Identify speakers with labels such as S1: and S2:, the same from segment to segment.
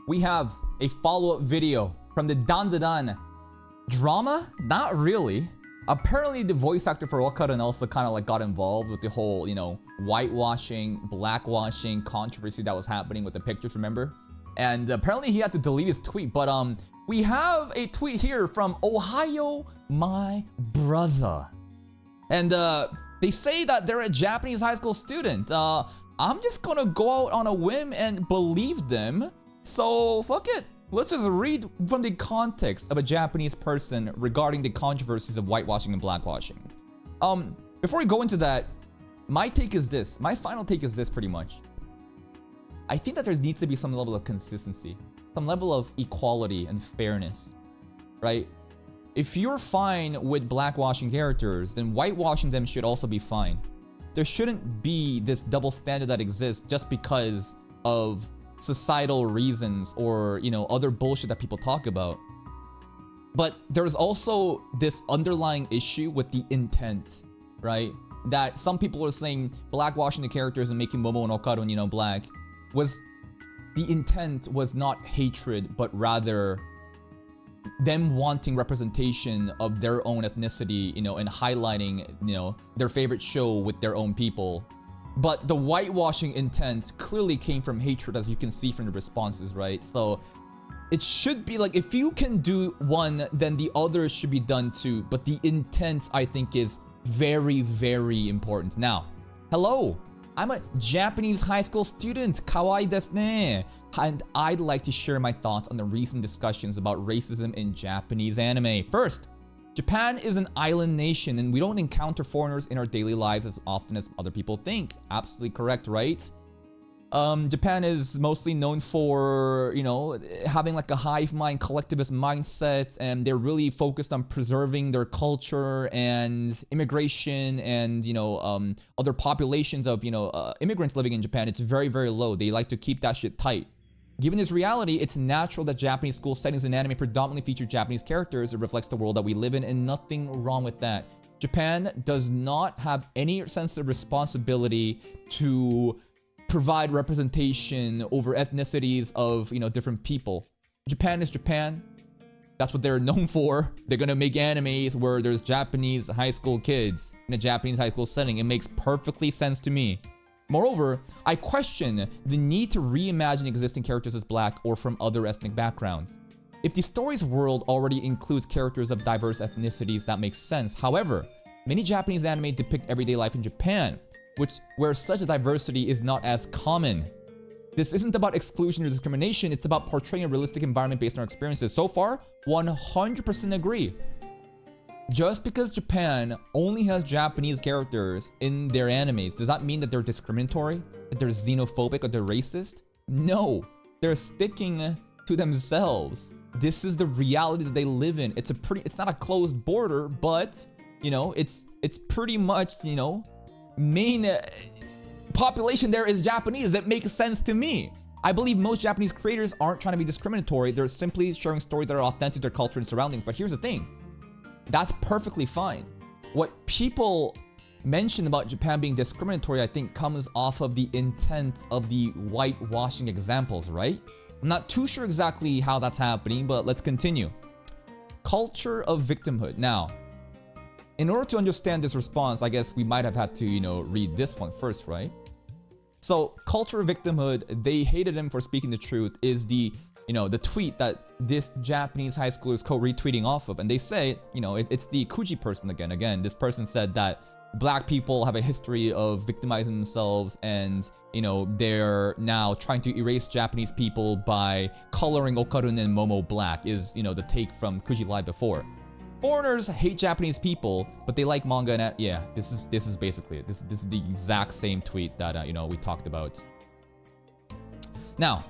S1: we have a follow-up video from the Dandadan drama? Not really. Apparently the voice actor for Wakaran also kind of like got involved with the whole, you know, whitewashing, blackwashing controversy that was happening with the pictures, remember? And apparently he had to delete his tweet, but we have a tweet here from Ohio, my brother. And they say that they're a Japanese high school student. I'm just gonna go out on a whim and believe them. So fuck it. Let's just read from the context of a Japanese person regarding the controversies of whitewashing and blackwashing. Before we go into that, my take is this. My final take is this pretty much. I think that there needs to be some level of consistency, some level of equality and fairness, right? If you're fine with blackwashing characters, then whitewashing them should also be fine. There shouldn't be this double standard that exists just because of societal reasons or, you know, other bullshit that people talk about. But there's also this underlying issue with the intent, right? That some people are saying blackwashing the characters and making Momo and Okarun, you know, black, was the intent was not hatred, but rather them wanting representation of their own ethnicity, you know, and highlighting, you know, their favorite show with their own people. But the whitewashing intent clearly came from hatred, as you can see from the responses, right? So it should be like, if you can do one, then the other should be done too. But the intent, I think, is very, very important. Now, hello, I'm a Japanese high school student, kawaii desu ne, and I'd like to share my thoughts on the recent discussions about racism in Japanese anime. First, Japan is an island nation and we don't encounter foreigners in our daily lives as often as other people think. Absolutely correct, right? Japan is mostly known for, you know, having like a hive mind, collectivist mindset, and they're really focused on preserving their culture and immigration and, you know, other populations of, you know, immigrants living in Japan. It's very, very low. They like to keep that shit tight. Given this reality, it's natural that Japanese school settings in anime predominantly feature Japanese characters. It reflects the world that we live in, and nothing wrong with that. Japan does not have any sense of responsibility to provide representation over ethnicities of, you know, different people. Japan is Japan. That's what they're known for. They're gonna make animes where there's Japanese high school kids in a Japanese high school setting. It makes perfectly sense to me. Moreover, I question the need to reimagine existing characters as black or from other ethnic backgrounds. If the story's world already includes characters of diverse ethnicities, that makes sense. However, many Japanese anime depict everyday life in Japan, where such a diversity is not as common. This isn't about exclusion or discrimination, it's about portraying a realistic environment based on our experiences. So far, 100% agree. Just because Japan only has Japanese characters in their animes, does that mean that they're discriminatory? That they're xenophobic or they're racist? No, they're sticking to themselves. This is the reality that they live in. It's not a closed border, but, you know, it's pretty much, you know, main population there is Japanese. That makes sense to me. I believe most Japanese creators aren't trying to be discriminatory. They're simply sharing stories that are authentic to their culture and surroundings. But here's the thing. That's perfectly fine. What people mention about Japan being discriminatory, I think, comes off of the intent of the whitewashing examples, right? I'm not too sure exactly how that's happening, but let's continue. Culture of victimhood. Now, in order to understand this response, I guess we might have had to, you know, read this one first, right? So, culture of victimhood, they hated him for speaking the truth, is the, you know, the tweet that this Japanese high schooler is retweeting off of. And they say, you know, it's the Kuji person again. Again, this person said that black people have a history of victimizing themselves and, you know, they're now trying to erase Japanese people by coloring Okarun and Momo black is, you know, the take from Kuji Live before. Foreigners hate Japanese people, but they like manga and yeah, this is basically it. This is the exact same tweet that, you know, we talked about. Now,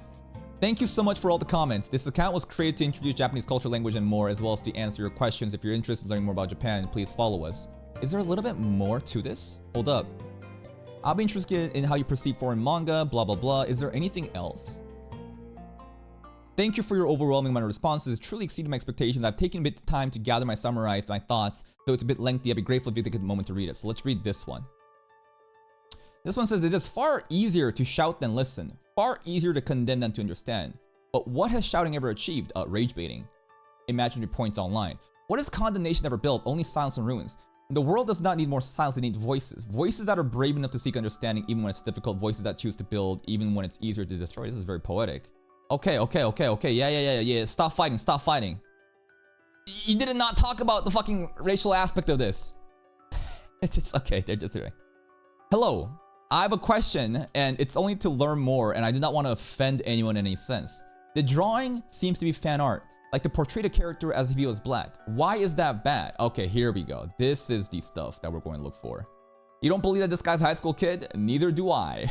S1: thank you so much for all the comments. This account was created to introduce Japanese culture, language, and more, as well as to answer your questions. If you're interested in learning more about Japan, please follow us. Is there a little bit more to this? Hold up. I'll be interested in how you perceive foreign manga, blah, blah, blah. Is there anything else? Thank you for your overwhelming amount of responses. It truly exceeded my expectations. I've taken a bit of time to gather summarize my thoughts. Though it's a bit lengthy, I'd be grateful if you take a moment to read it. So let's read this one. This one says, it is far easier to shout than listen. Far easier to condemn than to understand. But what has shouting ever achieved? Rage baiting. Imaginary points online. What has condemnation ever built? Only silence and ruins. The world does not need more silence, it needs voices. Voices that are brave enough to seek understanding even when it's difficult. Voices that choose to build even when it's easier to destroy. This is very poetic. Okay. Yeah. Stop fighting. You did not talk about the fucking racial aspect of this. It's okay, they're just doing. Hello, I have a question, and it's only to learn more, and I do not want to offend anyone in any sense. The drawing seems to be fan art, like to portray the character as if he was black. Why is that bad? Okay, here we go. This is the stuff that we're going to look for. You don't believe that this guy's a high school kid? Neither do I.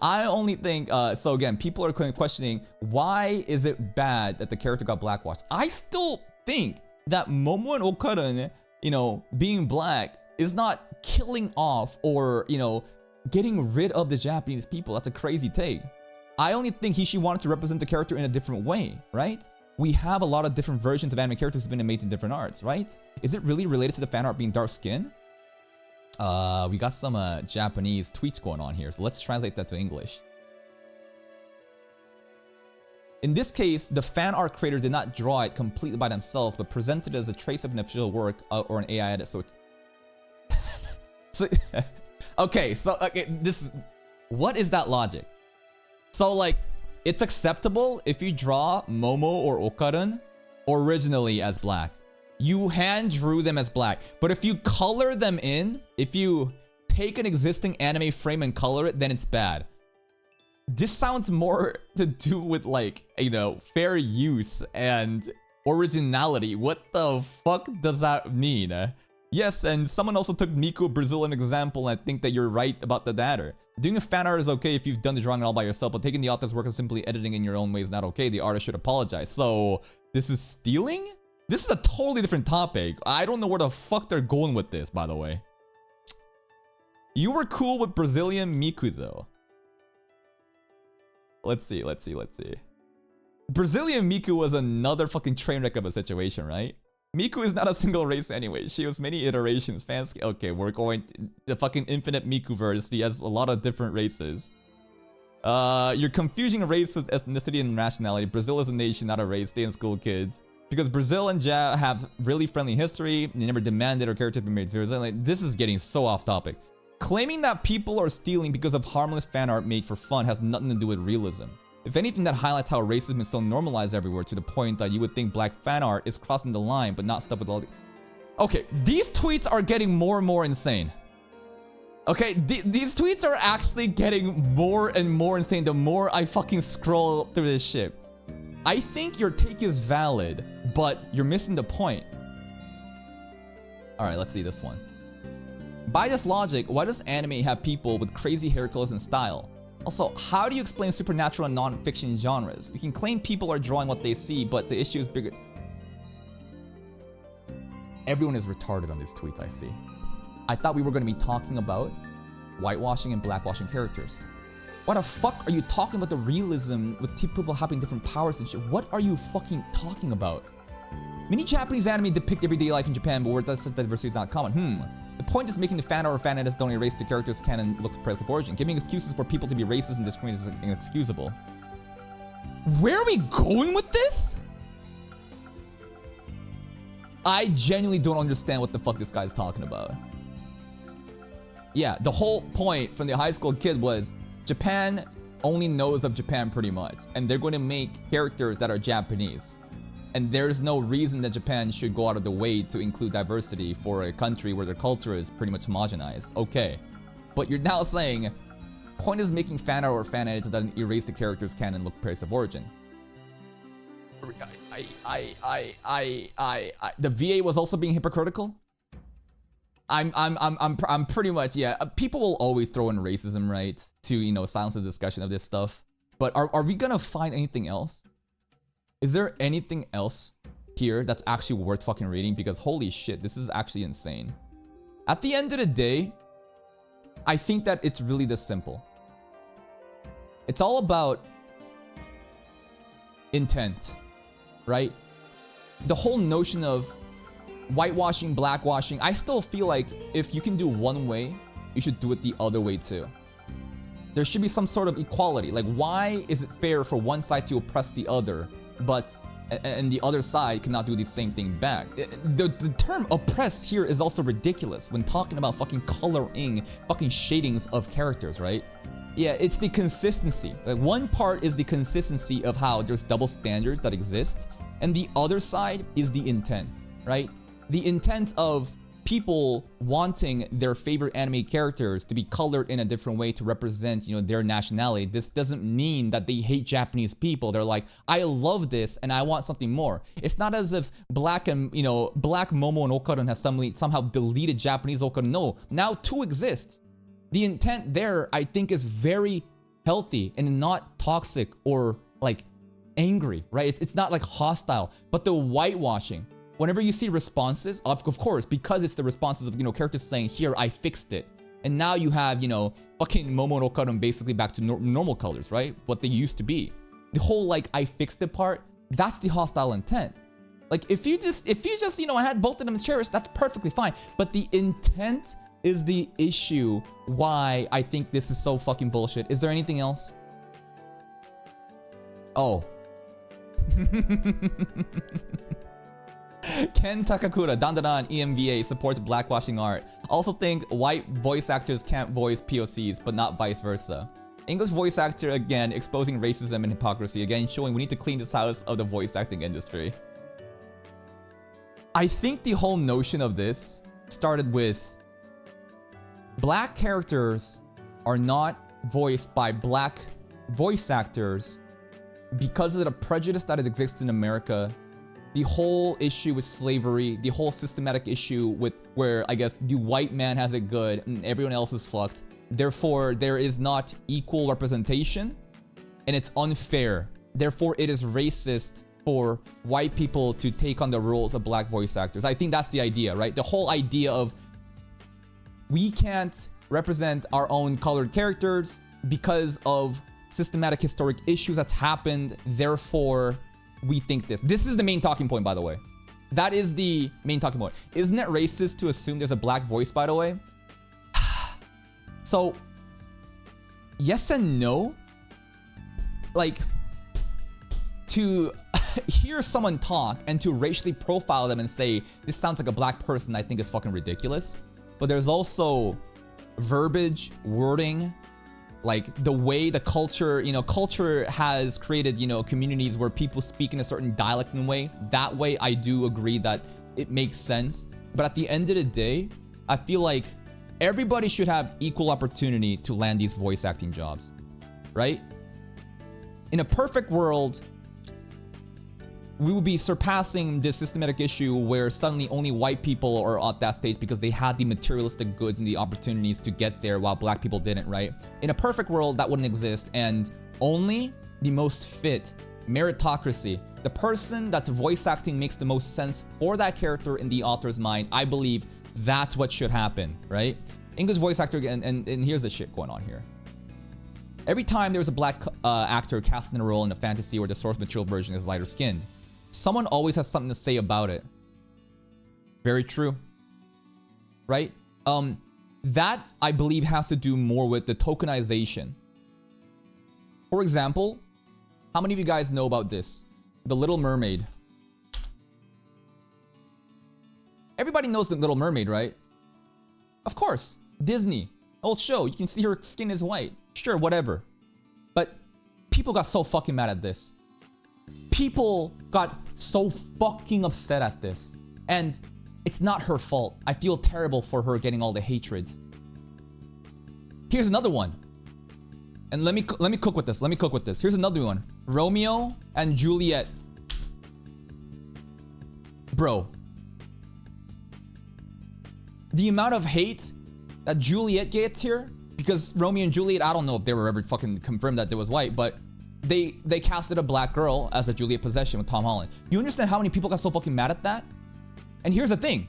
S1: I only think, so again, people are questioning, why is it bad that the character got blackwashed? I still think that Momo and Okaran, you know, being black is not killing off or, you know, getting rid of the Japanese people. That's a crazy take. I only think she wanted to represent the character in a different way, right? We have a lot of different versions of anime characters who've been made in different arts, right? Is it really related to the fan art being dark skin? We got some Japanese tweets going on here, so let's translate that to English. In this case, the fan art creator did not draw it completely by themselves, but presented it as a trace of an official work or an AI edit. So it's okay, what is that logic? So like, it's acceptable if you draw Momo or Okaran originally as black. You hand drew them as black, but if you color them in, if you take an existing anime frame and color it, then it's bad. This sounds more to do with like, you know, fair use and originality. What the fuck does that mean? Yes, and someone also took Miku Brazil an example, and I think that you're right about the latter. Doing a fan art is okay if you've done the drawing all by yourself, but taking the author's work and simply editing in your own way is not okay. The artist should apologize. So, this is stealing? This is a totally different topic. I don't know where the fuck they're going with this, by the way. You were cool with Brazilian Miku, though. Let's see. Brazilian Miku was another fucking train wreck of a situation, right? Miku is not a single race anyway. She has many iterations. Fans, okay, we're going to the fucking infinite Miku-verse. He has a lot of different races. You're confusing race with ethnicity and nationality. Brazil is a nation, not a race. Stay in school, kids. Because Brazil and Ja have really friendly history. They never demanded or character to be made serious. Like, this is getting so off topic. Claiming that people are stealing because of harmless fan art made for fun has nothing to do with realism. If anything, that highlights how racism is so normalized everywhere to the point that you would think black fan art is crossing the line, but not stuff with all the... Okay, these tweets are getting more and more insane. Okay, these tweets are actually getting more and more insane the more I fucking scroll through this shit. I think your take is valid, but you're missing the point. Alright, let's see this one. By this logic, why does anime have people with crazy hair colors and style? Also, how do you explain supernatural and non-fiction genres? You can claim people are drawing what they see, but the issue is bigger. Everyone is retarded on these tweets, I see. I thought we were going to be talking about whitewashing and blackwashing characters. Why the fuck are you talking about the realism with people having different powers and shit? What are you fucking talking about? Many Japanese anime depict everyday life in Japan, but where that diversity is not common. The point is making the fan art or fan edits don't erase the character's canon look of origin. Giving excuses for people to be racist and discriminate is inexcusable. Where are we going with this? I genuinely don't understand what the fuck this guy's talking about. Yeah, the whole point from the high school kid was Japan only knows of Japan pretty much, and they're going to make characters that are Japanese. And there's no reason that Japan should go out of the way to include diversity for a country where their culture is pretty much homogenized. Okay. But you're now saying, point is making fan art or fan edits that erase the character's canon look place of origin. The VA was also being hypocritical? I'm pretty much, yeah. People will always throw in racism, right? To, you know, silence the discussion of this stuff. But are we gonna find anything else? Is there anything else here that's actually worth fucking reading? Because holy shit, this is actually insane. At the end of the day, I think that it's really this simple. It's all about intent, right? The whole notion of whitewashing, blackwashing, I still feel like if you can do one way, you should do it the other way too. There should be some sort of equality. Like, why is it fair for one side to oppress the other, but and the other side cannot do the same thing back? The term oppress here is also ridiculous when talking about fucking coloring, fucking shadings of characters, right? Yeah, it's the consistency. Like, one part is the consistency of how there's double standards that exist, and the other side is the intent, right? The intent of people wanting their favorite anime characters to be colored in a different way to represent, you know, their nationality. This doesn't mean that they hate Japanese people. They're like, I love this and I want something more. It's not as if Black Momo and Okarun has somehow deleted Japanese Okarun. No, now two exist. The intent there, I think, is very healthy and not toxic or like angry, right? It's not like hostile, but the whitewashing. Whenever you see responses, of course, because it's the responses of, you know, characters saying, here, I fixed it. And now you have, you know, fucking Momo and Okarun basically back to normal colors, right? What they used to be. The whole, like, I fixed it part, that's the hostile intent. Like, if you just, you know, had both of them cherished, that's perfectly fine. But the intent is the issue why I think this is so fucking bullshit. Is there anything else? Oh. Ken Takakura, Dandadan EMVA, supports blackwashing art. Also think white voice actors can't voice POCs, but not vice versa. English voice actor, again, exposing racism and hypocrisy. Again, showing we need to clean this house of the voice acting industry. I think the whole notion of this started with black characters are not voiced by black voice actors because of the prejudice that exists in America. The whole issue with slavery, the whole systematic issue with where, I guess, the white man has it good and everyone else is fucked. Therefore, there is not equal representation and it's unfair. Therefore, it is racist for white people to take on the roles of black voice actors. I think that's the idea, right? The whole idea of we can't represent our own colored characters because of systematic historic issues that's happened. Therefore, we think this. This is the main talking point, by the way. That is the main talking point. Isn't it racist to assume there's a black voice, by the way? So, yes and no. Like, to hear someone talk and to racially profile them and say, this sounds like a black person, I think is fucking ridiculous. But there's also verbiage, wording, like the way the culture, you know, culture has created, you know, communities where people speak in a certain dialect and way. That way, I do agree that it makes sense. But at the end of the day, I feel like everybody should have equal opportunity to land these voice acting jobs, right? In a perfect world, we would be surpassing this systematic issue where suddenly only white people are at that stage because they had the materialistic goods and the opportunities to get there while black people didn't, right? In a perfect world, that wouldn't exist, and only the most fit, meritocracy, the person that's voice acting makes the most sense for that character in the author's mind. I believe that's what should happen, right? English voice actor, and here's the shit going on here. Every time there's a black actor cast in a role in a fantasy where the source material version is lighter skinned, someone always has something to say about it. Very true. Right? That, I believe, has to do more with the tokenization. For example, how many of you guys know about this? The Little Mermaid. Everybody knows The Little Mermaid, right? Of course. Disney. Old show. You can see her skin is white. Sure, whatever. But people got so fucking mad at this. People got so fucking upset at this. And it's not her fault. I feel terrible for her getting all the hatreds. Here's another one. And let me cook with this. Let me cook with this. Here's another one. Romeo and Juliet. Bro. The amount of hate that Juliet gets here, because Romeo and Juliet, I don't know if they were ever fucking confirmed that they was white, but they casted a black girl as a Juliet possession with Tom Holland. You understand how many people got so fucking mad at that? And here's the thing.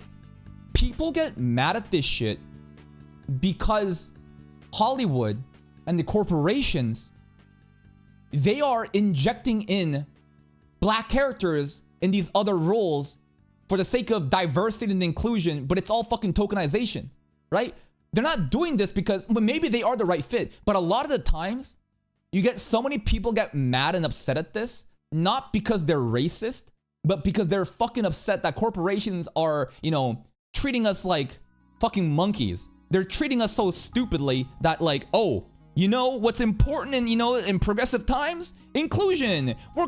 S1: People get mad at this shit because Hollywood and the corporations, they are injecting in black characters in these other roles for the sake of diversity and inclusion, but it's all fucking tokenization, right? they're not doing this because, well, maybe they are the right fit, but a lot of the times you get so many people get mad and upset at this, not because they're racist, but because they're fucking upset that corporations are, you know, treating us like fucking monkeys. They're treating us so stupidly that, like, oh, you know what's important in, you know, in progressive times? Inclusion. We're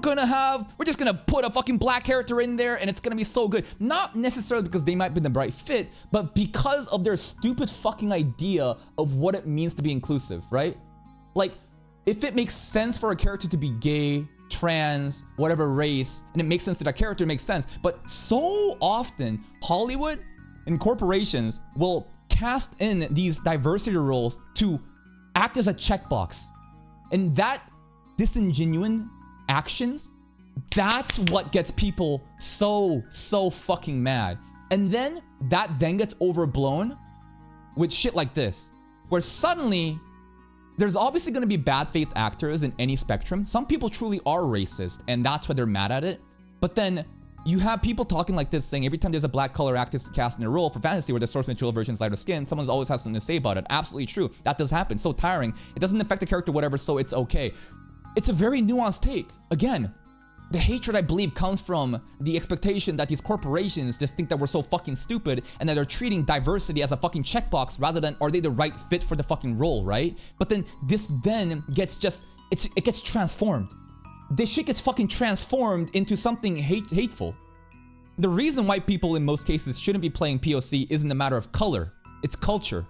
S1: just gonna put a fucking black character in there and it's gonna be so good. Not necessarily because they might be the right fit, but because of their stupid fucking idea of what it means to be inclusive, right? Like, if it makes sense for a character to be gay, trans, whatever race, and it makes sense to that character, it makes sense. But so often, Hollywood and corporations will cast in these diversity roles to act as a checkbox. And that disingenuous actions, that's what gets people so fucking mad. And then that then gets overblown with shit like this, where suddenly there's obviously going to be bad faith actors in any spectrum. Some people truly are racist and that's why they're mad at it. But then you have people talking like this, saying every time there's a black color actor cast in a role for fantasy where the source material version is lighter skin, someone always has something to say about it. Absolutely true. That does happen. So tiring. It doesn't affect the character, whatever, so it's okay. It's a very nuanced take. Again, the hatred, I believe, comes from the expectation that these corporations just think that we're so fucking stupid and that they're treating diversity as a fucking checkbox rather than are they the right fit for the fucking role, right? But then this then gets just, it gets transformed. This shit gets fucking transformed into something hateful. The reason white people in most cases shouldn't be playing POC isn't a matter of color, it's culture.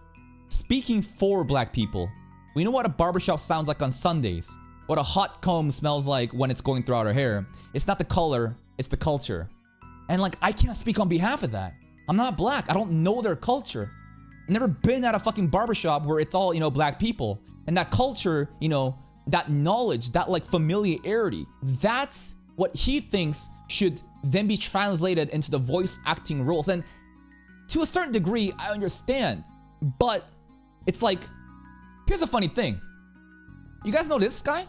S1: Speaking for black people, we know what a barbershop sounds like on Sundays, what a hot comb smells like when it's going throughout our hair. It's not the color, it's the culture. And like, I can't speak on behalf of that. I'm not black, I don't know their culture. I've never been at a fucking barbershop where it's all, you know, black people. And that culture, you know, that knowledge, that like familiarity, that's what he thinks should then be translated into the voice acting roles. And to a certain degree, I understand, but it's like, here's a funny thing. You guys know this guy?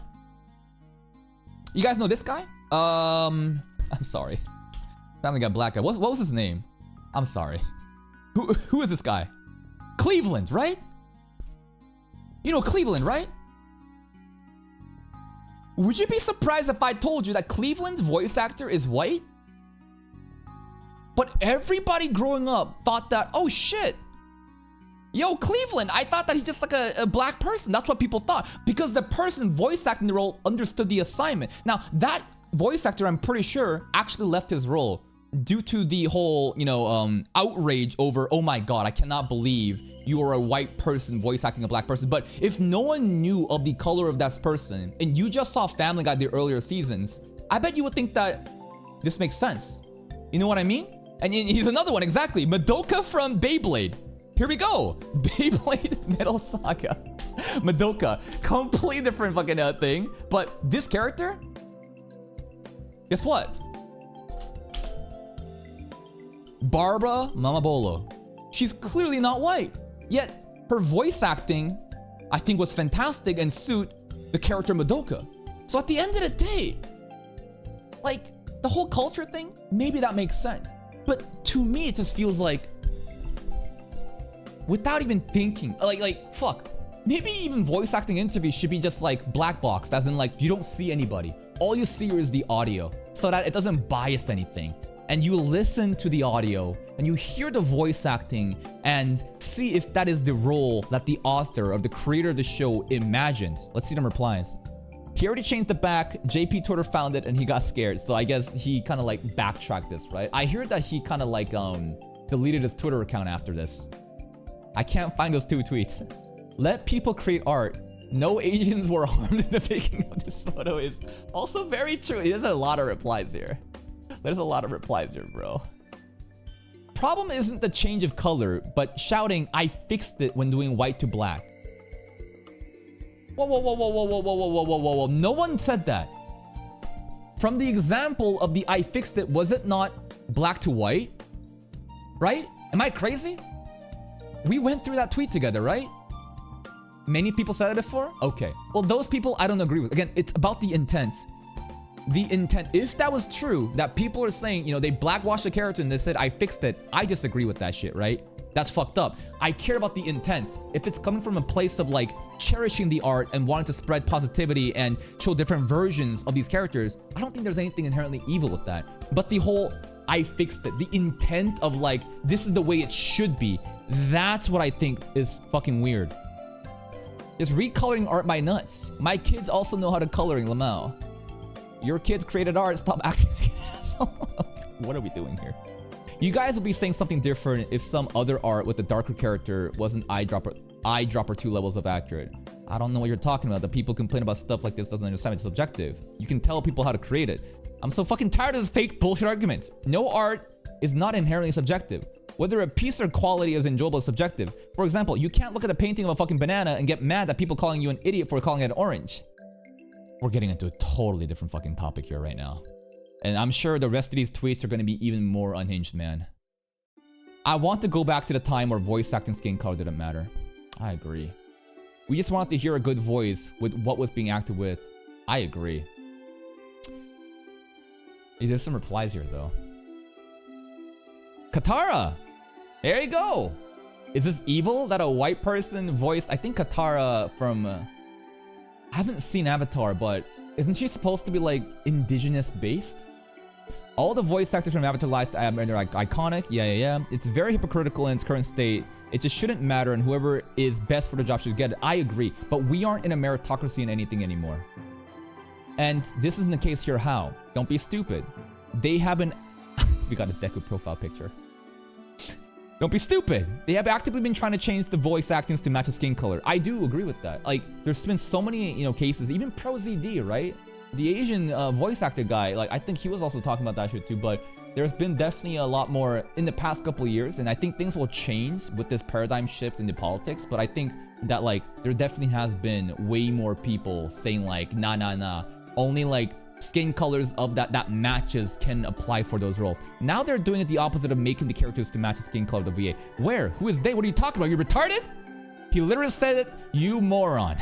S1: You guys know this guy? I'm sorry. Family Guy black guy. What was his name? I'm sorry. Who is this guy? Cleveland, right? You know Cleveland, right? Would you be surprised if I told you that Cleveland's voice actor is white? But everybody growing up thought that, oh shit, yo, Cleveland, I thought that he's just like a black person. That's what people thought. Because the person voice acting the role understood the assignment. Now, that voice actor, I'm pretty sure, actually left his role due to the whole, you know, outrage over, oh my god, I cannot believe you are a white person voice acting a black person. But if no one knew of the color of that person, and you just saw Family Guy the earlier seasons, I bet you would think that this makes sense. You know what I mean? And he's another one, exactly. Madoka from Beyblade. Here we go. Beyblade Metal Saga. Madoka. Completely different fucking thing. But this character, guess what? Barbara Mamabolo. She's clearly not white. Yet, her voice acting, I think, was fantastic and suit the character Madoka. So at the end of the day, like, the whole culture thing, maybe that makes sense. But to me, it just feels like, without even thinking, like, fuck. Maybe even voice acting interviews should be just like black boxed, as in like, you don't see anybody. All you see is the audio, so that it doesn't bias anything. And you listen to the audio, and you hear the voice acting, and see if that is the role that the author or the creator of the show imagined. Let's see them replies. He already changed the back. JP Twitter found it and he got scared. So I guess he kind of like backtracked this, right? I hear that he kind of like deleted his Twitter account after this. I can't find those two tweets. Let people create art. No Asians were harmed in the making of this photo is also very true. There's a lot of replies here. There's a lot of replies here, bro. Problem isn't the change of color, but shouting, I fixed it when doing white to black. Whoa, whoa, whoa, whoa, whoa, whoa, whoa, whoa, whoa, whoa, whoa. No one said that. From the example of the I fixed it, was it not black to white? Right? Am I crazy? We went through that tweet together, right? Many people said it before? Okay. Well, those people I don't agree with. Again, it's about the intent. the intent. If that was true, that people are saying, you know, they blackwashed the character and they said, I fixed it. I disagree with that shit, right? That's fucked up. I care about the intent. If it's coming from a place of like cherishing the art and wanting to spread positivity and show different versions of these characters, I don't think there's anything inherently evil with that. But the whole, I fixed it, the intent of like, this is the way it should be, that's what I think is fucking weird. Is recoloring art my nuts? My kids also know how to coloring, Lamau. Your kids created art, stop acting like an asshole. What are we doing here? You guys will be saying something different if some other art with a darker character wasn't eyedropper 2 levels of accurate. I don't know what you're talking about. The people complain about stuff like this doesn't understand it's subjective. You can tell people how to create it. I'm so fucking tired of this fake bullshit argument. No art is not inherently subjective. Whether a piece or quality is enjoyable is subjective. For example, you can't look at a painting of a fucking banana and get mad at people calling you an idiot for calling it orange. We're getting into a totally different fucking topic here right now. And I'm sure the rest of these tweets are going to be even more unhinged, man. I want to go back to the time where voice acting skin color didn't matter. I agree. We just wanted to hear a good voice with what was being acted with. I agree. Hey, there's some replies here, though. Katara! There you go! Is this evil that a white person voiced? I think Katara from... I haven't seen Avatar, but isn't she supposed to be, like, indigenous-based? All the voice actors from Avatar Last Airbender are like, iconic. Yeah. It's very hypocritical in its current state. It just shouldn't matter, and whoever is best for the job should get it. I agree, but we aren't in a meritocracy in anything anymore. And this isn't the case here. How? Don't be stupid. They haven't... We got a Deku profile picture. Don't be stupid. They have actively been trying to change the voice actings to match the skin color. I do agree with that. Like, there's been so many, you know, cases. Even Pro ZD, right? The Asian voice actor guy, like, I think he was also talking about that shit too, but there's been definitely a lot more in the past couple of years, and I think things will change with this paradigm shift into politics, but I think that, like, there definitely has been way more people saying, like, nah, only, like, skin colors of that matches can apply for those roles. Now they're doing it the opposite of making the characters to match the skin color of the VA. Where? Who is they? What are you talking about? You retarded? He literally said it, you moron.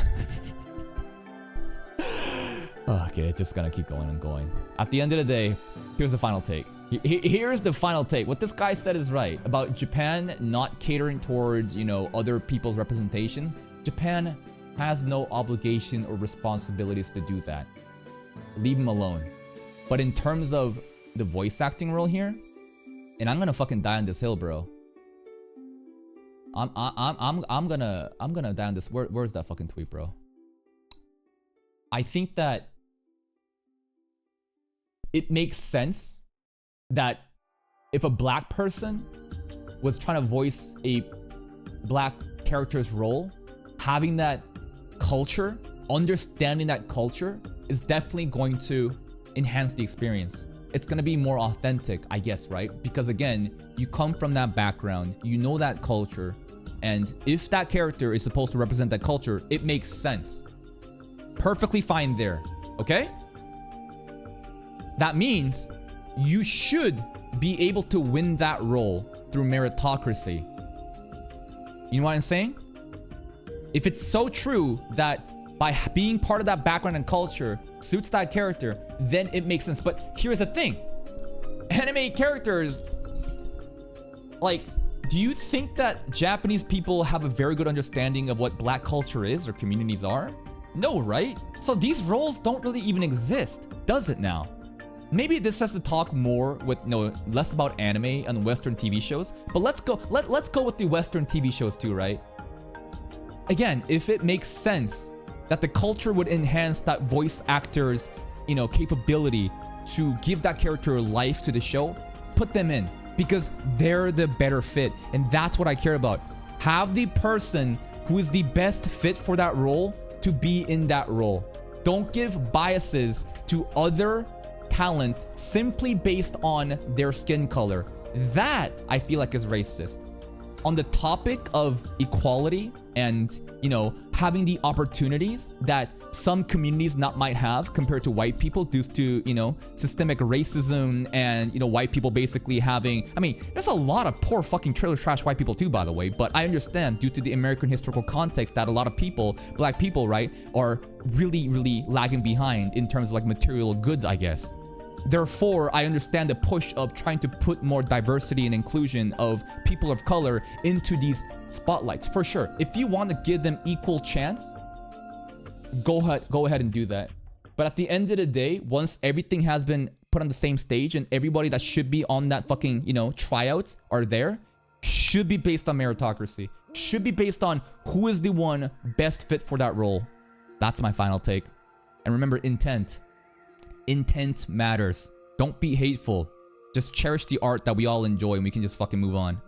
S1: Okay, it's just gonna keep going and going. At the end of the day, here's the final take. Here's the final take. What this guy said is right about Japan not catering towards, you know, other people's representation. Japan has no obligation or responsibilities to do that. Leave him alone. But in terms of the voice acting role here, and I'm gonna fucking die on this hill, bro. I'm gonna die on this. Where's that fucking tweet, bro? I think that it makes sense that if a black person was trying to voice a black character's role, having that culture, understanding that culture is definitely going to enhance the experience. It's gonna be more authentic, I guess, right? Because again, you come from that background, you know that culture, and if that character is supposed to represent that culture, it makes sense. Perfectly fine there, okay? That means you should be able to win that role through meritocracy. You know what I'm saying? If it's so true that by being part of that background and culture suits that character, then it makes sense. But here's the thing. Anime characters, like, do you think that Japanese people have a very good understanding of what black culture is or communities are? No, right? So these roles don't really even exist, does it now? Maybe this has to talk more with, no, less about anime and Western TV shows, but let's go with the Western TV shows too, right? Again, if it makes sense that the culture would enhance that voice actor's, you know, capability to give that character life to the show, put them in, because they're the better fit, and that's what I care about. Have the person who is the best fit for that role to be in that role. Don't give biases to other talent simply based on their skin color. That, I feel like, is racist. On the topic of equality and, you know, having the opportunities that some communities not might have compared to white people due to, you know, systemic racism and, you know, white people basically having, I mean, there's a lot of poor fucking trailer trash white people too, by the way, but I understand due to the American historical context that a lot of people, black people, right, are really lagging behind in terms of like material goods, I guess. Therefore, I understand the push of trying to put more diversity and inclusion of people of color into these spotlights, for sure. If you want to give them equal chance, go ahead and do that. But at the end of the day, once everything has been put on the same stage and everybody that should be on that fucking, you know, tryouts are there, should be based on meritocracy. Should be based on who is the one best fit for that role. That's my final take. And remember, intent. Intent matters. Don't be hateful. Just cherish the art that we all enjoy and we can just fucking move on.